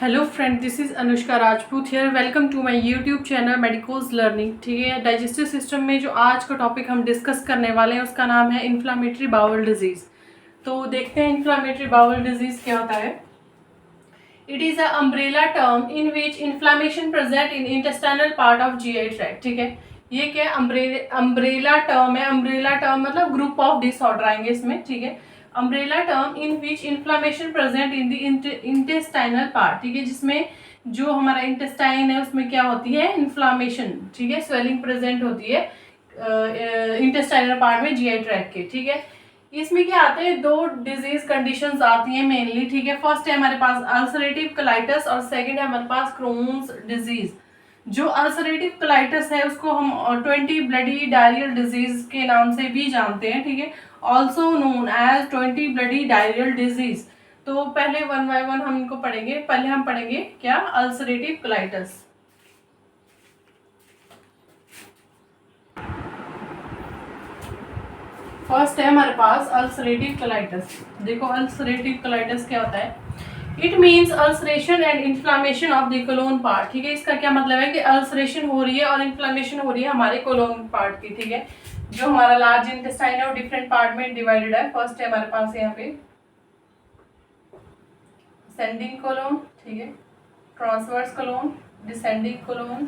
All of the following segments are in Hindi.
Hello friend, this is Anushka Rajput here. Welcome to my YouTube channel medicos learning. ठीक है, डाइजेस्टिव सिस्टम में जो आज का टॉपिक हम डिस्कस करने वाले हैं उसका नाम है इन्फ्लामेटरी बाउल डिजीज़। तो देखते हैं इन्फ्लामेटरी बाउल डिजीज़ क्या होता है। It is a umbrella term in which inflammation present in intestinal part of GI tract. ठीक है, ये क्या अम्ब्रेला टर्म है। अम्ब्रेला टर्म मतलब ग्रुप ऑफ डिसऑर्डर आएंगे इसमें। ठीक है, umbrella term in which inflammation present in the intestinal part. ठीक है, जिसमें जो हमारा इंटेस्टाइन है उसमें क्या होती है, इन्फ्लामेशन। ठीक है, स्वेलिंग प्रेजेंट होती है इंटेस्टाइनल पार्ट में, जीआई ट्रैक्ट के। ठीक है, इसमें क्या आते हैं, दो डिजीज कंडीशंस आती हैं मेनली। ठीक है, फर्स्ट है हमारे पास अल्सरेटिव कोलाइटिस और सेकंड है हमारे पास क्रोन्स डिजीज। जो अल्सरेटिव कोलाइटिस है उसको हम 20 ब्लडी डायरियल डिजीज के नाम से भी जानते हैं। ठीक है, also known as 20 bloody diarrhoeal disease. तो पहले वन बाय वन हम इनको पढ़ेंगे। पहले हम पढ़ेंगे क्या, अल्सरेटिव कोलाइटिस। फर्स्ट है हमारे पास अल्सरेटिव कोलाइटिस। देखो अल्सरेटिव कोलाइटिस क्या होता है। It means ulceration and inflammation of the colon part. ठीक है, इसका क्या मतलब है कि अल्सरेशन हो रही है और इन्फ्लामेशन हो रही है हमारे कोलोन पार्ट की। ठीक है, जो हमारा लार्ज इंटेस्टाइन है वो डिफरेंट पार्ट में डिवाइडेड है। फर्स्ट है हमारे पास यहाँ पे असेंडिंग कोलोन, ठीक है, transverse colon, descending colon,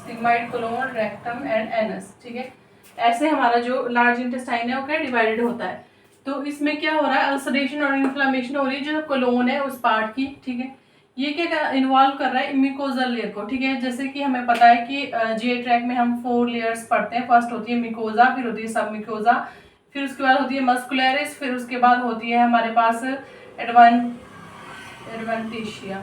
sigmoid colon, rectum and anus. ठीक है, ऐसे हमारा जो लार्ज इंटेस्टाइन है वो क्या डिवाइडेड होता है। तो इसमें क्या हो रहा है, अल्सरेशन और इन्फ्लेमेशन हो रही है जो कोलोन है उस पार्ट की। ठीक है, ये क्या इन्वॉल्व कर रहा है, म्यूकोजल लेयर को। ठीक है, जैसे कि हमें पता है कि जीआई ट्रैक्ट में हम 4 लेयर्स पढ़ते हैं। फर्स्ट होती है म्यूकोजा, फिर होती है सब म्यूकोजा, फिर उसके बाद होती है मस्कुलरिस, फिर उसके बाद होती है हमारे पास एडवेंटिशिया।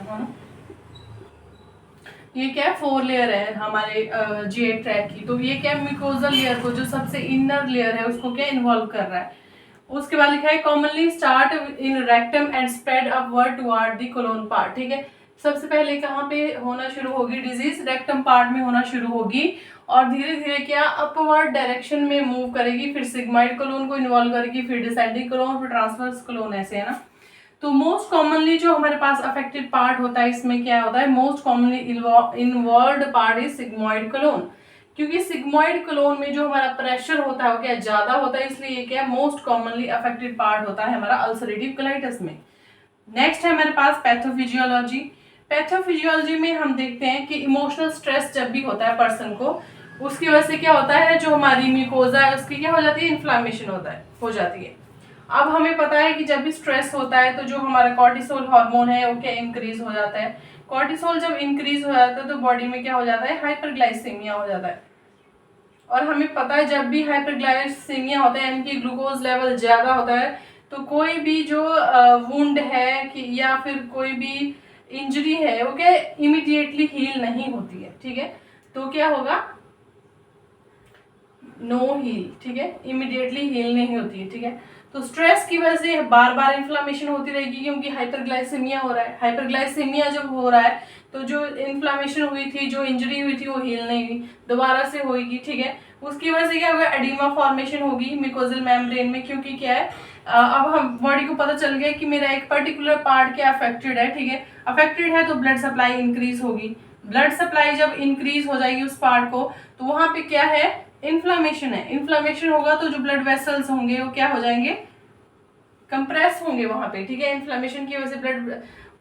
ये क्या है, 4 लेयर है हमारे जीआई ट्रैक्ट की। तो ये क्या म्यूकोजल लेयर को, जो सबसे इनर लेयर है, उसको क्या इन्वॉल्व कर रहा है। उसके बाद लिखा है commonly start in rectum and spread upward toward the colon part. ठीक है, सबसे पहले कहाँ पे होना शुरू होगी डिजीज, रेक्टम पार्ट में होना शुरू होगी और धीरे धीरे क्या अपवर्ड डायरेक्शन में मूव करेगी, फिर सिग्माइड कोलोन को इन्वॉल्व करेगी, फिर डिसेंडिंग कोलोन, फिर ट्रांसवर्स कोलोन, ऐसे है ना। तो मोस्ट कॉमनली जो हमारे पास अफेक्टेड पार्ट होता है इसमें क्या होता है, most commonly involved part is sigmoid colon. क्योंकि सिग्मॉइड कोलोन में जो हमारा प्रेशर होता है वो क्या ज्यादा होता है, इसलिए ये क्या मोस्ट कॉमनली अफेक्टेड पार्ट होता है हमारा अल्सरेटिव कोलाइटिस में। नेक्स्ट है हमारे पास पैथोफिजियोलॉजी। पैथोफिजियोलॉजी में हम देखते हैं कि इमोशनल स्ट्रेस जब भी होता है पर्सन को, उसकी वजह से क्या होता है, जो हमारी म्यूकोजा है उसकी क्या हो जाती है, इन्फ्लामेशन हो जाती है। अब हमें पता है कि जब भी स्ट्रेस होता है तो जो हमारा कॉर्टिसोल हार्मोन है वो क्या इंक्रीज हो जाता है। कॉर्टिसोल जब इंक्रीज हो जाता है तो बॉडी में क्या हो जाता है, हाइपरग्लाइसेमिया हो जाता है। और हमें पता है जब भी हाइपरग्लाइसेमिया होता है यानी कि ग्लूकोज लेवल ज्यादा होता है, तो कोई भी जो वुंड है कि या फिर कोई भी इंजरी है वो क्या इमीडिएटली हील नहीं होती है। ठीक है, तो क्या होगा, नो हील। ठीक है, इमीडिएटली हील नहीं होती है। ठीक है, तो स्ट्रेस की वजह से बार बार इन्फ्लामेशन होती रहेगी क्योंकि हाइपरग्लाइसेमिया हो रहा है। हाइपरग्लाइसेमिया जब हो रहा है तो जो इन्फ्लामेशन हुई थी, जो इंजरी हुई थी, वो हील नहीं हुई, दोबारा से होगी। ठीक है, उसकी वजह से क्या होगा, एडिमा फॉर्मेशन होगी म्यूकोजल मेम्ब्रेन में। क्योंकि क्या है, अब हम बॉडी को पता चल गया कि मेरा एक पर्टिकुलर पार्ट क्या अफेक्टेड है। ठीक है, अफेक्टेड है तो ब्लड सप्लाई इंक्रीज होगी। ब्लड सप्लाई जब इंक्रीज हो जाएगी उस पार्ट को, तो वहां पे क्या है, इन्फ्लामेशन है। इन्फ्लामेशन होगा तो जो ब्लड वेसल्स होंगे वो क्या हो जाएंगे, कंप्रेस होंगे वहां पे। ठीक है, इन्फ्लामेशन की वजह से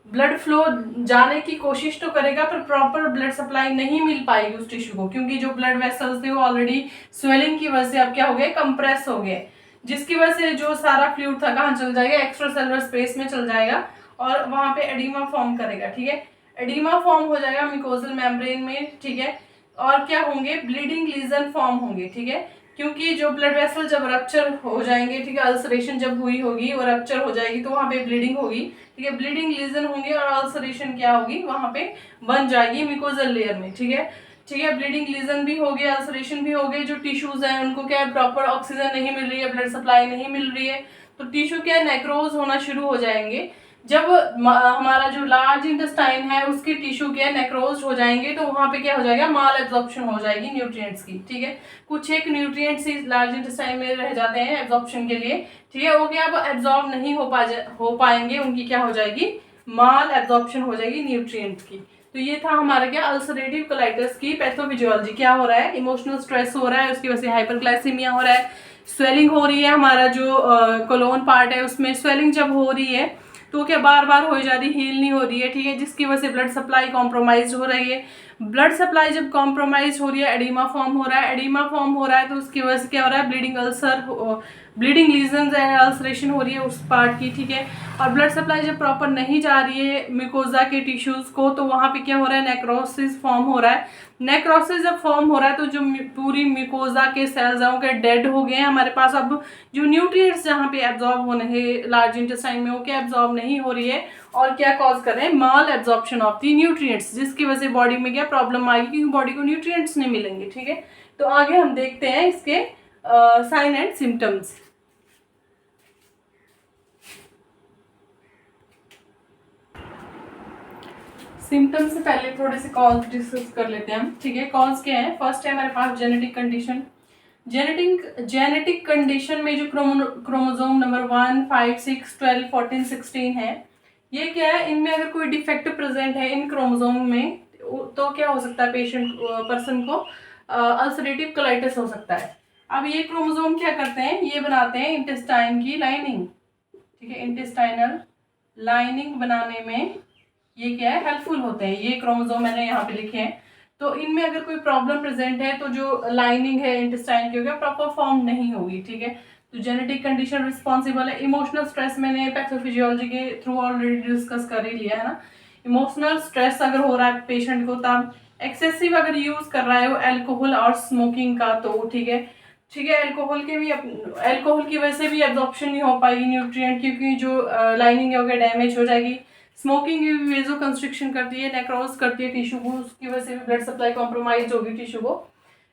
ब्लड फ्लो जाने की कोशिश तो करेगा पर प्रॉपर ब्लड सप्लाई नहीं मिल पाएगी उस टिश्यू को, क्योंकि जो ब्लड वेसल्स थे वो ऑलरेडी स्वेलिंग की वजह से अब क्या हो गए, कंप्रेस हो गए, जिसकी वजह से जो सारा फ्लूइड था कहाँ चल जाएगा, एक्स्ट्रा सेलुलर स्पेस में चल जाएगा और वहां पे एडिमा फॉर्म करेगा। ठीक है, एडिमा फॉर्म हो जाएगा म्यूकोजल मेम्ब्रेन में। ठीक है, और क्या होंगे, ब्लीडिंग लीजन फॉर्म होंगे। ठीक है, क्योंकि जो ब्लड वेसल जब रप्चर हो जाएंगे, ठीक है, अल्सरेशन जब हुई होगी और रप्चर हो जाएगी तो वहां पे ब्लीडिंग होगी। ठीक है, ब्लीडिंग लीजन होंगे और अल्सरेशन क्या होगी, वहां पे बन जाएगी म्यूकोजल लेयर में। ठीक है, ठीक है, ब्लीडिंग लीजन भी हो गया, अल्सरेशन भी हो गए। जो टिश्यूज हैं उनको क्या है, प्रॉपर ऑक्सीजन नहीं मिल रही है, ब्लड सप्लाई नहीं मिल रही है, तो टिश्यू क्या नेक्रोज होना शुरू हो जाएंगे। जब हमारा जो लार्ज इंटेस्टाइन है उसके टिश्यू के नेक्रोज हो जाएंगे तो वहां पे क्या हो जाएगा, माल एब्जॉर्प्शन हो जाएगी न्यूट्रिएंट्स की। ठीक है, कुछ एक न्यूट्रिएंट्स ही लार्ज इंटेस्टाइन में रह जाते हैं एब्जॉर्प्शन के लिए। ठीक है, वो क्या अब एब्जॉर्ब नहीं हो पाएंगे, उनकी क्या हो जाएगी, माल एब्जॉर्प्शन हो जाएगी न्यूट्रिएंट की। तो ये था हमारा क्या अल्सरेटिव कोलाइटिस की पैथोफिजियोलॉजी। क्या हो रहा है, इमोशनल स्ट्रेस हो रहा है, उसकी वजह से हाइपरग्लाइसीमिया हो रहा है, स्वेलिंग हो रही है, हमारा जो कोलोन पार्ट है उसमें स्वेलिंग जब हो रही है तो क्या बार बार हो जा रही, हील नहीं हो रही है, ठीक है, जिसकी वजह से ब्लड सप्लाई कॉम्प्रोमाइज हो रही है। ब्लड सप्लाई जब कॉम्प्रोमाइज हो रही है, एडिमा फॉर्म हो रहा है, एडिमा फॉर्म हो रहा है तो उसकी वजह से क्या हो रहा है, bleeding ulcer, bleeding lesions and ulceration हो रही है उस पार्ट की, ठीक है। और ब्लड सप्लाई जब प्रॉपर नहीं जा रही है म्यूकोजा के टिश्यूज को तो वहाँ पे क्या हो रहा है, नेक्रोसिस फॉर्म हो रहा है। नेक्रोसिस जब फॉर्म हो रहा है तो जो पूरी म्यूकोजा के सेल्स हैं वो डेड हो गए हैं हमारे पास। अब जो न्यूट्रिएंट्स जहाँ पे एब्जॉर्ब होने हैं लार्ज इंटेस्टाइन में वो क्या एब्जॉर्ब नहीं हो रही है और क्या कॉज कर रहे हैं, माल एब्जॉर्प्शन ऑफ दी न्यूट्रिएंट्स, जिसकी वजह से बॉडी में क्या प्रॉब्लम आएगी क्योंकि बॉडी को न्यूट्रिएंट्स नहीं मिलेंगे, ठीक है। तो आगे हम देखते हैं इसके साइन एंड सिम्टम्स। सिम्टम्स से पहले थोड़े से कॉज डिस्कस कर लेते हैं हम, ठीक है। कॉज क्या है, फर्स्ट है हमारे पास जेनेटिक कंडीशन। जेनेटिक कंडीशन में जो क्रोमोसोम नंबर 1, 5, 6, 12, 14, 16 है, ये क्या है, इनमें अगर कोई डिफेक्ट प्रेजेंट है इन क्रोमोसोम में तो क्या हो सकता है, पेशेंट पर्सन को अल्सरेटिव कोलाइटिस हो सकता है। अब ये क्रोमोसोम क्या करते हैं, ये बनाते हैं इंटेस्टाइन की लाइनिंग, ठीक है, इंटेस्टाइनल लाइनिंग बनाने में ये क्या है, हेल्पफुल होते हैं। ये क्रोमोसोम मैंने यहाँ पे लिखे हैं। तो इनमें अगर कोई प्रॉब्लम प्रेजेंट है तो जो लाइनिंग है इंटेस्टाइन की होगा प्रॉपर फॉर्म नहीं होगी, ठीक है। तो जेनेटिक कंडीशन रिस्पॉन्सिबल है। इमोशनल स्ट्रेस मैंने पैथोफिजियोलॉजी के थ्रू ऑलरेडी डिस्कस कर ही लिया है ना। इमोशनल स्ट्रेस अगर हो रहा है पेशेंट को, तब एक्सेसिव अगर यूज कर रहा है वो एल्कोहल और स्मोकिंग का, तो ठीक है, ठीक है। एल्कोहल की वजह से भी एब्जॉर्प्शन नहीं हो पाएगी न्यूट्रिएंट, क्योंकि जो लाइनिंग है वो डैमेज हो जाएगी। स्मोकिंग भी वेजो कंस्ट्रिक्शन करती है, नेक्रोज करती है टिश्यू को, उसकी वजह से भी ब्लड सप्लाई कॉम्प्रोमाइज होगी टिश्यू को।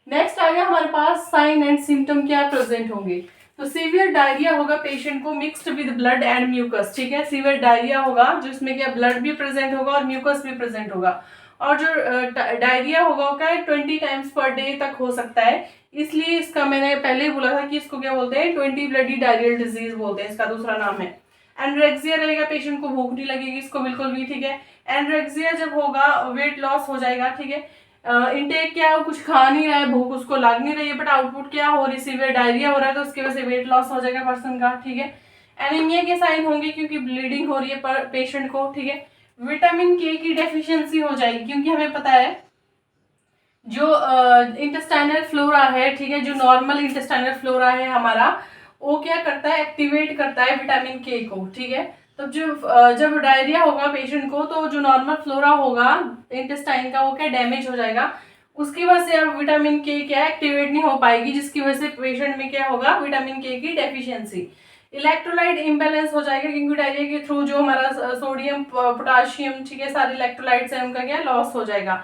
नेक्स्ट आ गया हमारे पास साइन एंड सिम्टम क्या प्रेजेंट होंगे। तो सीवियर डायरिया होगा पेशेंट को mixed with blood and mucus, ठीक है। सीवियर डायरिया होगा जिसमें क्या ब्लड भी प्रेजेंट होगा और म्यूकस भी प्रेजेंट होगा। और जो डायरिया होगा क्या 20 टाइम्स पर डे तक हो सकता है। इसलिए इसका मैंने पहले ही बोला था कि इसको क्या बोलते हैं, 20 ब्लडी डायरियल डिजीज बोलते हैं, इसका दूसरा नाम है। एनरेक्सिया रहेगा, पेशेंट को भूख नहीं लगेगी, इसको बिल्कुल भी, ठीक है। एनरेक्सिया जब होगा वेट लॉस हो जाएगा, ठीक है। इनटेक क्या है, कुछ खा नहीं रहा है, भूख उसको लग नहीं रही है, बट आउटपुट क्या हो रही, सीवियर डायरिया हो रहा है, तो उसकी वजह से वेट लॉस हो जाएगा पर्सन का, ठीक है। एनीमिया के साइन होंगे क्योंकि ब्लीडिंग हो रही है पेशेंट को, ठीक है। विटामिन के की डेफिशिएंसी हो जाएगी क्योंकि हमें पता है जो इंटेस्टाइनल फ्लोरा है, ठीक है, जो नॉर्मल इंटेस्टाइनल फ्लोरा है हमारा, वो क्या करता है, एक्टिवेट करता है विटामिन के को, ठीक है। तो जब डायरिया होगा पेशेंट को तो जो नॉर्मल फ्लोरा होगा इंटेस्टाइन का वो क्या डैमेज हो जाएगा, उसकी वजह से अब विटामिन के क्या एक्टिवेट नहीं हो पाएगी, जिसकी वजह से पेशेंट में क्या होगा, विटामिन के की डेफिशिएंसी। इलेक्ट्रोलाइट इम्बेलेंस हो जाएगा क्योंकि डायरिया के थ्रू जो हमारा सोडियम पोटाशियम, ठीक है, सारे इलेक्ट्रोलाइट्स हैं उनका क्या लॉस हो जाएगा।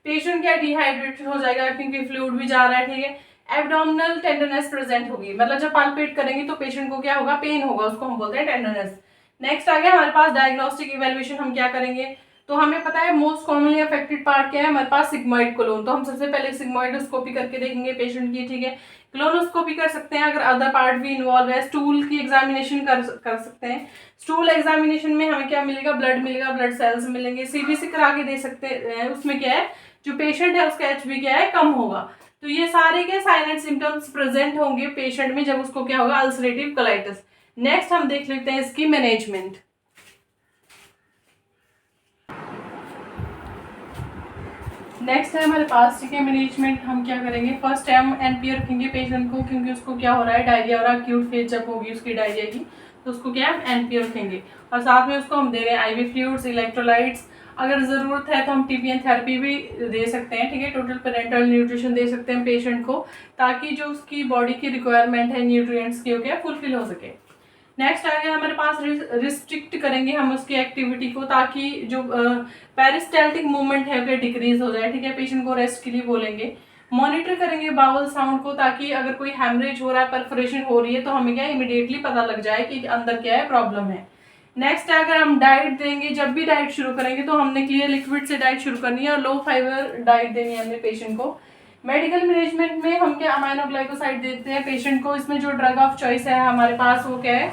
पेशेंट क्या डिहाइड्रेटेड हो जाएगा क्योंकि फ्लूइड भी जा रहा है, ठीक है। एब्डोमिनल टेंडरनेस प्रेजेंट होगी, मतलब जब पाल्पेट करेंगे तो पेशेंट को क्या होगा, पेन होगा, उसको हम बोलते हैं टेंडरनेस। नेक्स्ट आ गया हमारे पास डायग्नोस्टिक इवेल्युएशन। हम क्या करेंगे, तो हमें पता है मोस्ट कॉमनली अफेक्टेड पार्ट क्या है हमारे पास, सिग्मोइड कोलोन। तो हम सबसे पहले सिग्मोइडोस्कोपी करके देखेंगे पेशेंट की, ठीक है। क्लोनोस्कोपी कर सकते हैं अगर अदर पार्ट भी इन्वॉल्व है। स्टूल की एग्जामिनेशन कर सकते हैं। स्टूल एग्जामिनेशन में हमें क्या मिलेगा, ब्लड मिलेगा, ब्लड सेल्स मिलेंगे। सीबीसी करा के दे सकते हैं, उसमें क्या है जो पेशेंट है उसका एचबी क्या है कम होगा। तो ये सारे के साइन एंड सिम्टम्स प्रेजेंट होंगे पेशेंट में जब उसको क्या होगा, अल्सरेटिव कोलाइटिस। नेक्स्ट हम देख लेते हैं इसकी मैनेजमेंट। नेक्स्ट है हमारे पास, ठीक है, मैनेजमेंट हम क्या करेंगे, फर्स्ट है हम एनपीओ रखेंगे पेशेंट को, क्योंकि उसको क्या हो रहा है, डायरिया हो रहा है, एक्यूट फेज जब होगी उसकी डायरिया की, तो उसको क्या हम एनपीओ रखेंगे। और साथ में उसको हम दे रहे हैं आईवी फ्लूइड्स, इलेक्ट्रोलाइट्स, अगर ज़रूरत है तो हम टीपीएन थेरेपी भी दे सकते हैं, ठीक है। टोटल पेरेंटल न्यूट्रिशन दे सकते हैं पेशेंट को, ताकि जो उसकी बॉडी की रिक्वायरमेंट है न्यूट्रिएंट्स की, क्या फुलफिल हो सके। नेक्स्ट आ गया हमारे पास, रिस्ट्रिक्ट करेंगे हम उसकी एक्टिविटी को, ताकि जो पेरिस्टाल्टिक मूवमेंट है वो डिक्रीज हो जाए, ठीक है। पेशेंट को रेस्ट के लिए बोलेंगे। मॉनिटर करेंगे बाउल साउंड को, ताकि अगर कोई हेमरेज हो रहा है, परफोरेशन हो रही है, तो हमें क्या इमीडिएटली पता लग जाए कि अंदर क्या है, प्रॉब्लम है। नेक्स्ट अगर हम डाइट देंगे, जब भी डाइट शुरू करेंगे तो हमने क्लियर लिक्विड से डाइट शुरू करनी है और लो फाइबर डाइट देनी है हमने पेशेंट को। मेडिकल मैनेजमेंट में हम क्या अमाइनोग्लाइकोसाइड देते हैं पेशेंट को। इसमें जो ड्रग ऑफ चॉइस है हमारे पास वो क्या है,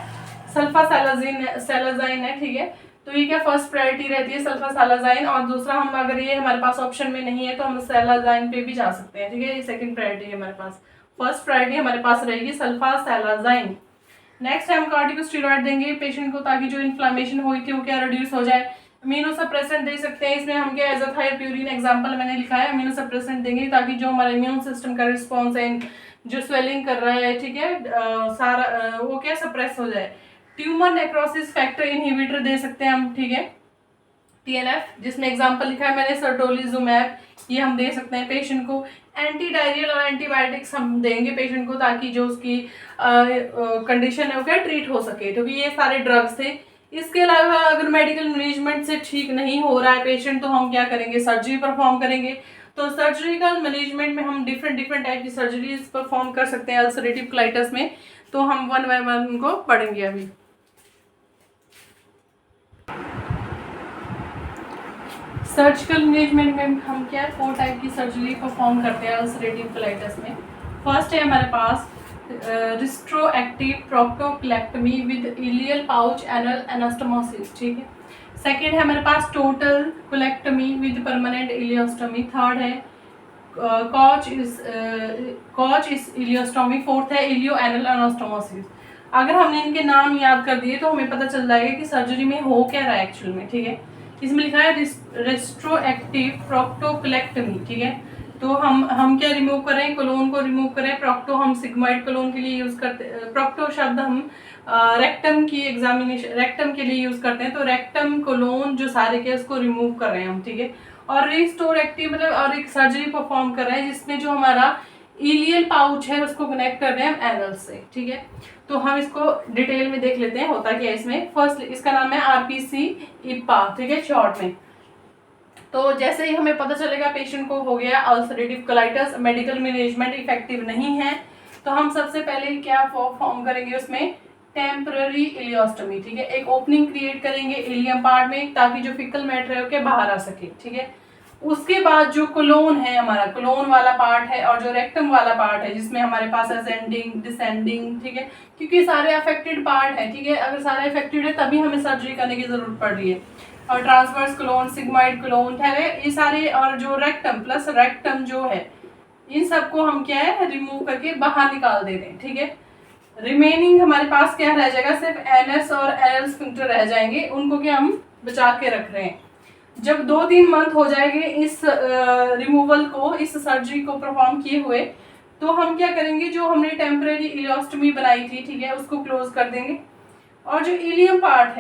सल्फासालाजीन है, ठीक है। तो ये क्या फर्स्ट प्रायोरिटी रहती है सल्फासालाजाइन, और दूसरा हम अगर ये हमारे पास ऑप्शन में नहीं है तो हम सैलाजाइन पे भी जा सकते हैं, ठीक है। ये सेकंड प्रायोरिटी है हमारे पास, फर्स्ट प्रायोरिटी हमारे पास रहेगी सल्फासालाजाइन। नेक्स्ट हम कॉर्टिकोस्टेरॉइड देंगे पेशेंट को ताकि जो इन्फ्लामेशन हुई थी वो क्या रिड्यूस हो जाए। इम्यूनोसप्रेसेंट दे सकते हैं, इसमें हम क्या एज़ाथायोप्यूरिन एग्जांपल मैंने लिखा है, इम्यूनोसप्रेसेंट देंगे ताकि जो हमारा इम्यून सिस्टम का रिस्पॉन्स है, जो स्वेलिंग कर रहा है, ठीक है, सारा वो क्या सप्रेस हो जाए। ट्यूमर नेक्रोसिस फैक्टर इनहिबिटर दे सकते हैं हम, ठीक है, TNF, जिसमें एग्जांपल लिखा है मैंने सर्टोलिजुमैब, ये हम दे सकते हैं पेशेंट को। एंटी डायरियल और एंटीबायोटिक्स हम देंगे पेशेंट को ताकि जो उसकी कंडीशन है वो क्या ट्रीट हो सके, क्योंकि ये सारे ड्रग्स थे। इसके अलावा अगर मेडिकल मैनेजमेंट से ठीक नहीं हो रहा है पेशेंट तो हम क्या करेंगे, सर्जरी परफॉर्म करेंगे। तो सर्जरिकल मैनेजमेंट में हम डिफरेंट टाइप की सर्जरीज परफॉर्म कर सकते हैं अल्सरेटिव कोलाइटिस में, तो हम वन बाय वन उनको पढ़ेंगे अभी। सर्जिकल मैनेजमेंट में हम क्या 4 टाइप की सर्जरी परफॉर्म करते हैं अल्सरेटिव कोलाइटिस में। फर्स्ट है हमारे पास restorative proctocolectomy with ileal pouch anal anastomosis, ठीक है। सेकेंड है हमारे पास total colectomy with permanent ileostomy. Third है कॉच इस इलियोस्टोमी। फोर्थ है इलियो एनल एनास्टोमोसिस। अगर हमने इनके नाम याद कर दिए तो हमें पता चल जाएगा कि सर्जरी में हो क्या रहा है एक्चुअल में, ठीक है। इसमें लिखा है रेस्ट्रोएक्टिव प्रोक्टोक्लेक्टमी, ठीक है। तो हम क्या रिमूव करें, कोलोन को रिमूव करें। प्रोक्टो हम सिग्मोइड कोलोन के लिए यूज करते हैं, प्रोक्टो शब्द हम रेक्टम की एग्जामिनेशन रेक्टम के लिए यूज करते हैं। तो रेक्टम कोलोन जो सारे के उसको रिमूव कर रहे हैं हम, ठीक है। और रिस्टोरेक्टिव मतलब और एक सर्जरी परफॉर्म कर रहे हैं जिसमें जो हमारा इलियल पाउच है उसको कनेक्ट कर रहे हैं हम एनल से, ठीक है। तो हम इसको डिटेल में देख लेते हैं होता क्या है इसमें। फर्स्ट इसका नाम है RPC इप्पा, ठीक है, शॉर्ट में। तो जैसे ही हमें पता चलेगा पेशेंट को हो गया ulcerative colitis, medical management effective नहीं है, तो हम सबसे पहले क्या फॉर्म करेंगे उसमें टेम्पररी इलियोस्टोमी, ठीक है। एक ओपनिंग क्रिएट करेंगे इलियम पार्ट में ताकि जो फिकल मैटर है वो बाहर आ सके, ठीक है। उसके बाद जो कोलोन है हमारा कोलोन वाला पार्ट है और जो रेक्टम वाला पार्ट है जिसमें हमारे पास असेंडिंग डिसेंडिंग, ठीक है, क्योंकि सारे अफेक्टेड पार्ट है, ठीक है। अगर सारे अफेक्टेड है तभी हमें सर्जरी करने की जरूरत पड़ रही है। और ट्रांसवर्स कोलोन, सिग्मोइड कोलोन, ठहरे ये सारे, और जो रेक्टम प्लस रेक्टम जो है इन सबको हम क्या है रिमूव करके बाहर निकाल दे रहे हैं, ठीक है। रिमेनिंग हमारे पास क्या रह जाएगा, सिर्फ एनएस और एनएल स्फिंक्टर रह जाएंगे, उनको क्या हम बचा के रख रहे हैं। जब 2-3 मंथ हो जाएंगे इस रिमूवल को, इस सर्जरी को परफॉर्म किए हुए, तो हम क्या करेंगे, जो हमने टेम्परेरी इलियोस्टोमी बनाई थी, ठीक है, उसको क्लोज कर देंगे। और जो इलियम पार्ट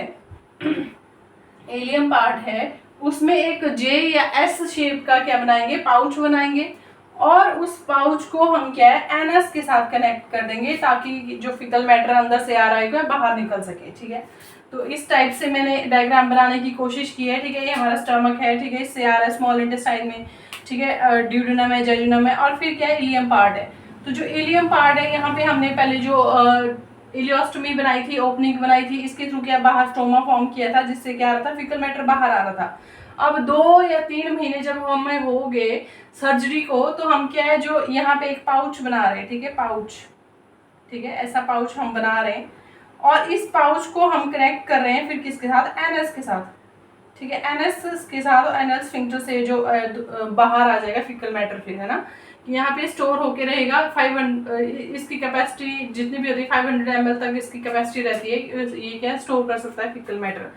है उसमें एक J या S शेप का क्या बनाएंगे, पाउच बनाएंगे, और उस पाउच को हम क्या है एनएस के साथ कनेक्ट कर देंगे ताकि जो फिकल मैटर अंदर से आ रहा है बाहर निकल सके, ठीक है। तो इस टाइप से मैंने डायग्राम बनाने की कोशिश की है, ठीक है। ये हमारा स्टमक है, ठीक है, इससे आ रहा है स्मॉल इंटेस्टाइन में, ठीक है, ड्यूडेनम है, जेजुनम है, और फिर क्या है इलियम पार्ट है। तो जो इलियम पार्ट है यहाँ पे हमने पहले जो इलियोस्टोमी बनाई थी, ओपनिंग बनाई थी, इसके थ्रू क्या बाहर स्टोमा फॉर्म किया था जिससे क्या आ रहा था फिकल मैटर बाहर आ रहा था। अब 2 या 3 महीने जब हमें हो गए सर्जरी को, तो हम क्या है जो यहाँ पे एक पाउच बना रहे हैं, ठीक है, पाउच, ठीक है, ऐसा पाउच हम बना रहे हैं, और इस पाउच को हम कनेक्ट कर रहे हैं फिर किसके साथ, एनएस के साथ, ठीक है, एनएस के साथ। एनएल स्फिंक्टर से जो बाहर आ जाएगा फिकल मैटर, फिर है ना यहाँ पे स्टोर होके रहेगा। 500 इसकी कैपेसिटी जितनी भी होती है 500 ml तक इसकी कैपेसिटी रहती है, ये क्या स्टोर कर सकता है फिकल मैटर।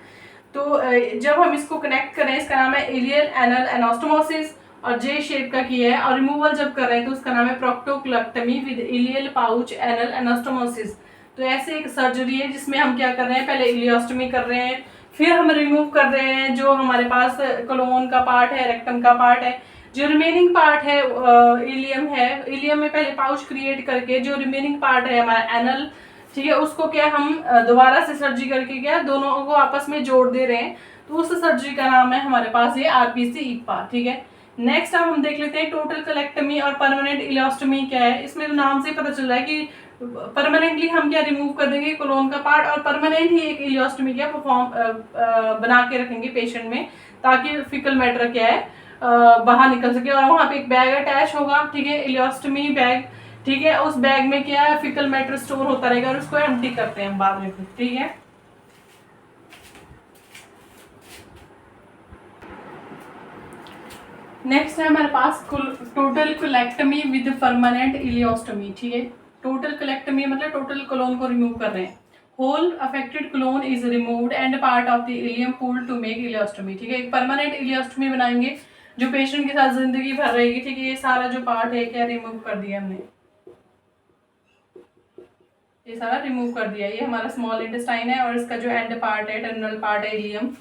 तो जब हम इसको कनेक्ट कर रहे हैं, इसका नाम है इलियल एनल एनास्टोमोसिस, और J शेप का किया है। और रिमूवल जब कर रहे हैं तो उसका नाम है proctocolectomy with ileal pouch anal anastomosis. तो ऐसे एक सर्जरी है जिसमें हम क्या कर रहे हैं, पहले इलियोस्टोमी कर रहे हैं, फिर हम रिमूव कर रहे हैं जो हमारे पास कोलोन का पार्ट है, रेक्टम का पार्ट है। जो रिमेनिंग पार्ट है इलियम है, इलियम में पहले पाउच क्रिएट करके जो रिमेनिंग पार्ट है हमारा एनल, ठीक है, उसको क्या हम दोबारा से सर्जरी करके क्या दोनों को आपस में जोड़ दे रहे हैं। तो उस सर्जरी का नाम है हमारे पास ये RPC इप्पा, ठीक है। नेक्स्ट अब हम देख लेते हैं टोटल कोलेक्टमी और परमानेंट इलियोस्टोमी क्या है। इसमें नाम से पता चल रहा है कि परमानेंटली हम क्या रिमूव कर देंगे कोलोन का पार्ट, और परमानेंट ही एक इलियोस्टोमी क्या परफॉर्म बना के रखेंगे पेशेंट में ताकि फिकल मैटर क्या है बाहर निकल सके। और वहाँ पे एक बैग अटैच होगा, ठीक है, इलियोस्टोमी बैग, ठीक है। उस बैग में क्या है फिकल मैटर स्टोर होता रहेगा और उसको एम्प्टी करते हैं बाद में, ठीक है। नेक्स्ट है हमारे पास टोटल कोलेक्टमी विद परमानेंट इलियोस्टमी, ठीक है। टोटल कोलेक्टमी मतलब टोटल कोलोन को रिमूव कर रहे हैं। Whole affected colon is removed and part of the ileum pulled to make ileostomy, ठीक है। एक परमानेंट इलियोस्टमी बनाएंगे जो पेशेंट के साथ जिंदगी भर रहेगी, ठीक है। ये सारा जो पार्ट है क्या रिमूव कर दिया हमने, ये सारा रिमूव कर दिया। ये हमारा स्मॉल इंटेस्टाइन है और इसका जो एंड पार्ट है, टर्मिनल पार्ट है इलियम।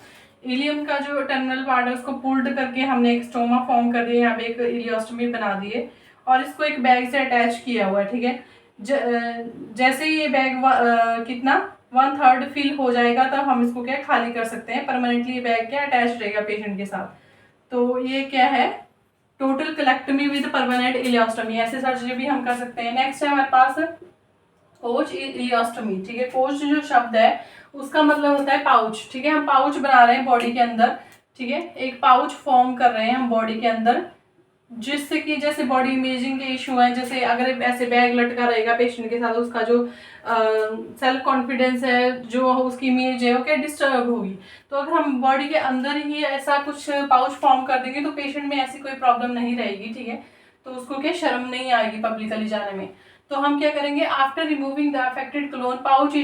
इलियम का जो टर्मिनल पार्ट है उसको पुल्ड करके हमने एक स्टोमा फॉर्म कर दिया, यहाँ पे एक इलियोस्टमी बना दिए और इसको एक बैग से अटैच किया हुआ है, ठीक है। जैसे ही ये बैग कितना 1/3 फिल हो जाएगा तब हम इसको क्या खाली कर सकते हैं। परमानेंटली ये बैग क्या अटैच रहेगा पेशेंट के साथ। तो ये क्या है, टोटल कोलेक्टमी विद परमानेंट इलियोस्टमी, ऐसे सर्जरी भी हम कर सकते हैं। नेक्स्ट है हमारे पास कोच इलियोस्टमी, ठीक है। कोच जो शब्द है उसका मतलब होता है पाउच, ठीक है। हम पाउच बना रहे हैं बॉडी के अंदर, ठीक है। एक पाउच फॉर्म कर रहे हैं हम बॉडी के अंदर, जिससे कि जैसे बॉडी इमेजिंग के इशू है, जैसे अगर ऐसे बैग लटका रहेगा पेशेंट के साथ, उसका जो सेल्फ कॉन्फिडेंस है, जो उसकी इमेज है वो क्या डिस्टर्ब होगी। तो अगर हम बॉडी के अंदर ही ऐसा कुछ पाउच फॉर्म कर देंगे तो पेशेंट में ऐसी कोई प्रॉब्लम नहीं रहेगी, ठीक है। तो उसको क्या शर्म नहीं आएगी पब्लिकली जाने में। तो हम क्या करेंगे, after removing the affected colon pouch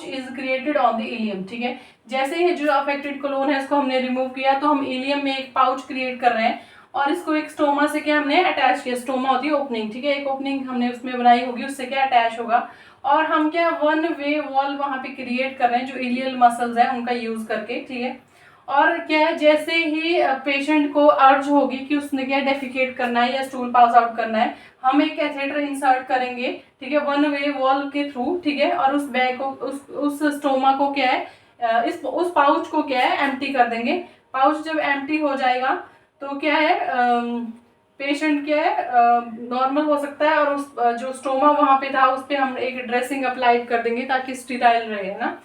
is created on the ileum, ठीक है। जैसे ही जो अफेक्टेड कोलोन है इसको हमने रिमूव किया तो हम इलियम में एक पाउच क्रिएट कर रहे हैं और इसको एक स्टोमा से क्या हमने अटैच किया। स्टोमा होती है ओपनिंग, ठीक है। एक ओपनिंग हमने उसमें बनाई होगी, उससे क्या अटैच होगा और हम क्या 1 वे वॉल वहां पे क्रिएट कर रहे हैं जो इलियल मसल्स है उनका यूज करके, ठीक है। और क्या है, जैसे ही पेशेंट को अर्ज होगी कि उसने क्या डेफिकेट करना है या स्टूल पास आउट करना है, हम एक कैथेटर इंसर्ट करेंगे, ठीक है, 1 वे वॉल के थ्रू, ठीक है। और उस बैग को उस स्टोमा को क्या है उस पाउच को क्या है एम्प्टी कर देंगे। पाउच जब एम्प्टी हो जाएगा तो क्या है पेशेंट क्या है नॉर्मल हो सकता है और उस जो स्टोमा वहां पे था उस पर हम एक ड्रेसिंग अप्लाई कर देंगे ताकि स्टीराइल रहे ना,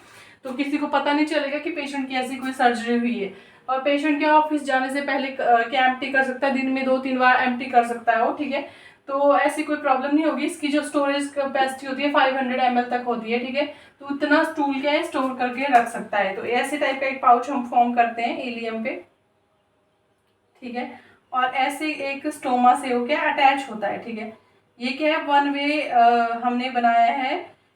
तो किसी को पता नहीं चलेगा कि पेशेंट की ऐसी कोई सर्जरी हुई है। और पेशेंट क्या ऑफिस जाने से पहले क्या एम्प्टी कर सकता है, दिन में 2-3 बार एम्प्टी कर सकता है वो, ठीक है। तो ऐसी कोई प्रॉब्लम नहीं होगी। इसकी जो स्टोरेज कैपेसिटी होती है 500 ml तक होती है, ठीक है। तो उतना स्टूल क्या है स्टोर करके रख सकता है। तो ऐसे टाइप का एक पाउच हम फॉर्म करते हैं इलियम पे, ठीक है। और ऐसे एक स्टोमा से वो क्या अटैच होता है, ठीक है। ये क्या है 1 वे हमने बनाया है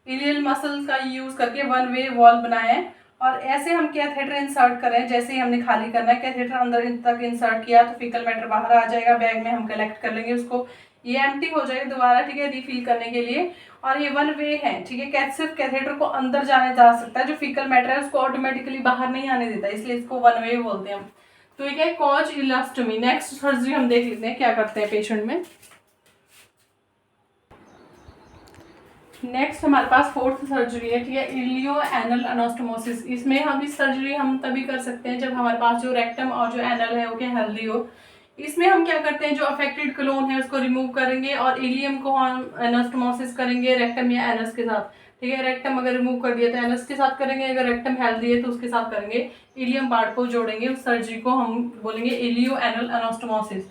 इलियल मसल का यूज करके 1 वे वॉल बनाया है। और ऐसे हम कैथेटर इंसर्ट कर रहे हैं, जैसे ही हमने खाली करना है कैथेटर अंदर तक इंसर्ट किया तो फीकल मैटर बाहर आ जाएगा, बैग में हम कलेक्ट कर लेंगे उसको, ये एम्प्टी हो जाएगा दोबारा, ठीक है, रिफिल करने के लिए। और ये 1 वे है, ठीक है। सिर्फ कैथेटर को अंदर जाने जा सकता है, जो फीकल मैटर है उसको ऑटोमेटिकली बाहर नहीं आने देता, इसलिए इसको 1 वे बोलते हैं हम। तो ये क्या है कॉज इलास्टोमी। नेक्स्ट सर्जरी हम देख लेते हैं क्या करते हैं पेशेंट में। नेक्स्ट हमारे पास 4th सर्जरी है, ठीक है, इलियो एनल अनोस्टोमोसिस। इसमें हम इस सर्जरी हम तभी कर सकते हैं जब हमारे पास जो रेक्टम और जो एनल है वो क्या हेल्दी हो। इसमें हम क्या करते हैं, जो अफेक्टेड कोलोन है उसको रिमूव करेंगे और इलियम को हम एनास्टोमोसिस करेंगे रेक्टम या एनस के साथ, ठीक है। रेक्टम अगर रिमूव कर दिया तो एनस के साथ करेंगे, अगर रेक्टम हेल्दी है तो उसके साथ करेंगे, इलियम पार्ट को जोड़ेंगे। उस सर्जरी को हम बोलेंगे इलियो एनल अनोस्टोमोसिस,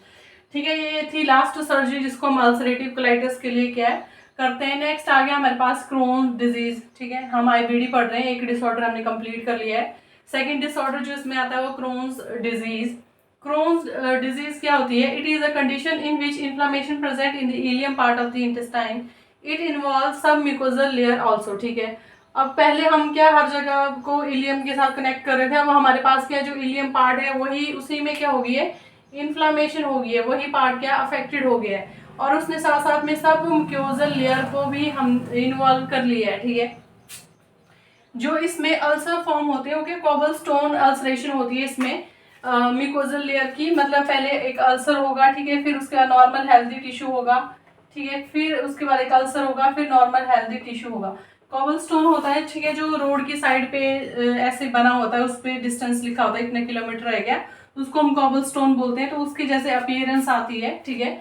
ठीक है। ये थी लास्ट सर्जरी जिसको हम अल्सरेटिव कोलाइटिस के लिए क्या है करते हैं। नेक्स्ट आ गया हमारे पास क्रोन डिजीज, ठीक है। हम आईबीडी पढ़ रहे हैं, एक डिसऑर्डर हमने कंप्लीट कर लिया है। सेकंड डिसऑर्डर जो इसमें आता है वो क्रोन्स डिजीज। क्रोन्स डिजीज क्या होती है, it is a condition in which inflammation present in the ilium part of the intestine, it involve सब म्यूकोजल लेयर ऑल्सो, ठीक है। अब पहले हम क्या हर जगह को इलियम के साथ कनेक्ट कर रहे थे, अब हमारे पास क्या जो इलियम पार्ट है वही उसी में क्या हो गई है इन्फ्लामेशन हो गई है, वही पार्ट क्या अफेक्टेड हो गया है और उसने साथ साथ में सब म्यूकोजल लेयर को भी हम इन्वॉल्व कर लिया है, ठीक है। जो इसमें अल्सर फॉर्म होते हैं ओके, कोबल स्टोन अल्सरेशन होती है इसमें म्यूकोजल लेयर की, मतलब पहले एक अल्सर होगा, ठीक है, फिर उसके बाद नॉर्मल हेल्दी टिश्यू होगा, ठीक है, फिर उसके बाद एक अल्सर होगा, फिर नॉर्मल हेल्दी टिश्यू होगा। कॉबल स्टोन होता है, ठीक है, जो रोड की साइड पे ऐसे बना होता है, उस पर डिस्टेंस लिखा होता है इतने किलोमीटर है क्या, उसको हम कॉबल स्टोन बोलते हैं। तो उसकी जैसे अपीयरेंस आती है, ठीक है,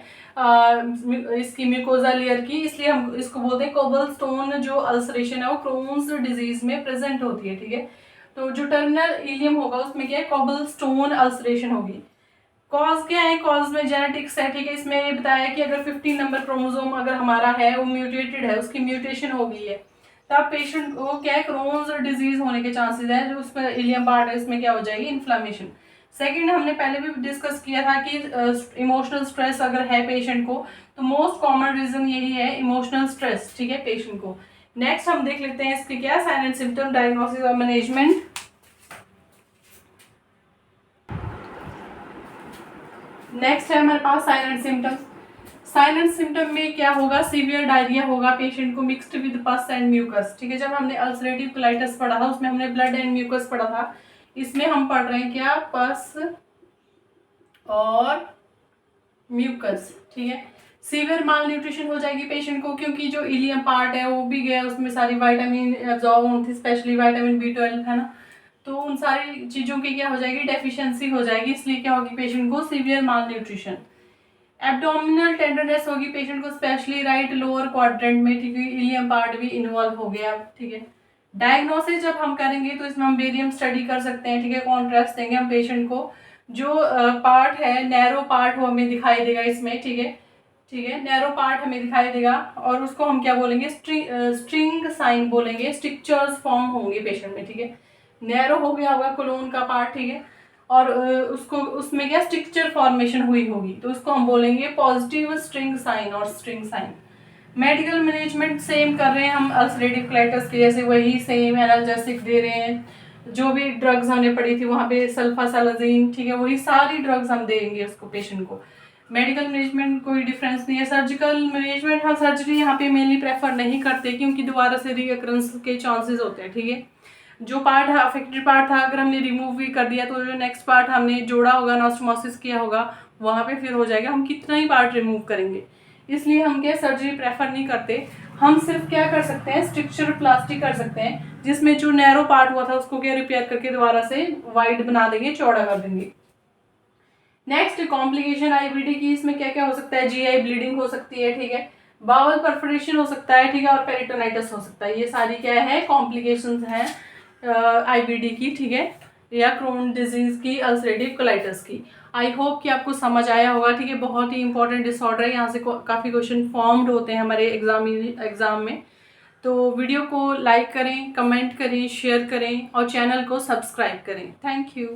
इसकी म्यूकोजा लेयर की, इसलिए हम इसको बोलते हैं कोबल स्टोन। जो अल्सरेशन है वो क्रोन्स डिजीज में प्रेजेंट होती है, ठीक है। तो जो टर्मिनल इलियम होगा उसमें क्या है कोबल स्टोन अल्सरेशन होगी। कॉज क्या है, कॉज में जेनेटिक्स है, ठीक है। इसमें ये बताया कि अगर 15 नंबर क्रोमोसोम अगर हमारा है वो म्यूटेटेड है, उसकी म्यूटेशन हो गई है, तब पेशेंट को क्या है क्रोन्स डिजीज होने के चांसेस है। जो उसमें इलियम पार्ट है इसमें क्या हो जाएगी इन्फ्लामेशन। सेकंड, हमने पहले भी डिस्कस किया था कि इमोशनल स्ट्रेस अगर है पेशेंट को तो मोस्ट कॉमन रीजन यही है इमोशनल स्ट्रेस, ठीक है, पेशेंट को। नेक्स्ट हम देख लेते हैं इसके क्या साइन एंड सिम्टम, डायग्नोसिस और मैनेजमेंट। नेक्स्ट है हमारे पास sign and symptom. Sign and symptom में क्या होगा, सीवियर डायरिया होगा पेशेंट को mixed with pus and mucus, ठीक है। जब हमने अल्सरेटिव कोलाइटिस पढ़ा था उसमें हमने ब्लड एंड म्यूकस पढ़ा था, इसमें हम पढ़ रहे हैं क्या, पस और म्यूकस, ठीक है। सीवियर माल न्यूट्रिशन हो जाएगी पेशेंट को, क्योंकि जो इलियम पार्ट है वो भी गया, उसमें सारी विटामिन एब्जॉर्ब होती थी, स्पेशली विटामिन B12 है ना, तो उन सारी चीज़ों की क्या हो जाएगी, डेफिशिएंसी हो जाएगी, इसलिए क्या होगी पेशेंट को सीवियर माल न्यूट्रिशन। एब्डोमिनल टेंडरनेस होगी पेशेंट को, स्पेशली राइट लोअर क्वाड्रेंट में, ठीक है, इलियम पार्ट भी इन्वॉल्व हो गया, ठीक है। डायग्नोसिस जब हम करेंगे तो इसमें हम बेरियम स्टडी कर सकते हैं, ठीक है, कॉन्ट्रास्ट देंगे हम पेशेंट को, जो पार्ट है नैरो पार्ट वो हमें दिखाई देगा इसमें, ठीक है, ठीक है, नैरो पार्ट हमें दिखाई देगा और उसको हम क्या बोलेंगे, स्ट्रिंग साइन बोलेंगे, स्ट्रिक्चर्स फॉर्म होंगे पेशेंट में, ठीक है। नैरो हो गया होगा कोलोन का पार्ट, ठीक है, और उसको उसमें क्या स्ट्रिक्चर फॉर्मेशन हुई होगी, तो उसको हम बोलेंगे पॉजिटिव स्ट्रिंग साइन और string sign. Medical management same कर रहे हैं हम अल्सरेटिव कोलाइटिस के जैसे, वही सेम एनाल्जेसिक दे रहे हैं, जो भी ड्रग्स हमने पढ़ी थी वहाँ पे सल्फासालाजीन, ठीक है, वही सारी ड्रग्स हम देंगे उसको पेशेंट को। मेडिकल मैनेजमेंट कोई डिफरेंस नहीं है। सर्जिकल मैनेजमेंट, हम सर्जरी यहाँ पे मेनली प्रेफर नहीं करते क्योंकि दोबारा से रीअकरेंस के चांसेस होते हैं, ठीक है। जो पार्ट है अफेक्टेड पार्ट था अगर हमने रिमूव भी कर दिया तो जो नेक्स्ट पार्ट हमने जोड़ा होगा, नॉस्टोमोसिस किया होगा, वहाँ पे फिर हो जाएगा, हम कितना ही पार्ट रिमूव करेंगे, इसलिए हम क्या सर्जरी प्रेफर नहीं करते। हम सिर्फ क्या कर सकते हैं, स्ट्रक्चर प्लास्टिक कर सकते हैं, जिसमें जो नैरो पार्ट हुआ था उसको क्या रिपेयर करके दोबारा से वाइड बना देंगे, चौड़ा कर देंगे। नेक्स्ट कॉम्प्लिकेशन आईबीडी की, इसमें क्या क्या हो सकता है, जीआई ब्लीडिंग हो सकती है, ठीक है, बावल परफोरेशन हो सकता है, ठीक है, और पेरिटोनाइटिस हो सकता है, ये सारी क्या है कॉम्प्लिकेशंस हैं आईबीडी की, ठीक है, या क्रोन डिजीज की, अल्सरेटिव कोलाइटिस की। आई होप कि आपको समझ आया होगा, ठीक है, बहुत ही इंपॉर्टेंट डिसऑर्डर है, यहाँ से काफ़ी क्वेश्चन फॉर्म्ड होते हैं हमारे एग्जाम में। तो वीडियो को लाइक करें, कमेंट करें, शेयर करें और चैनल को सब्सक्राइब करें। Thank you.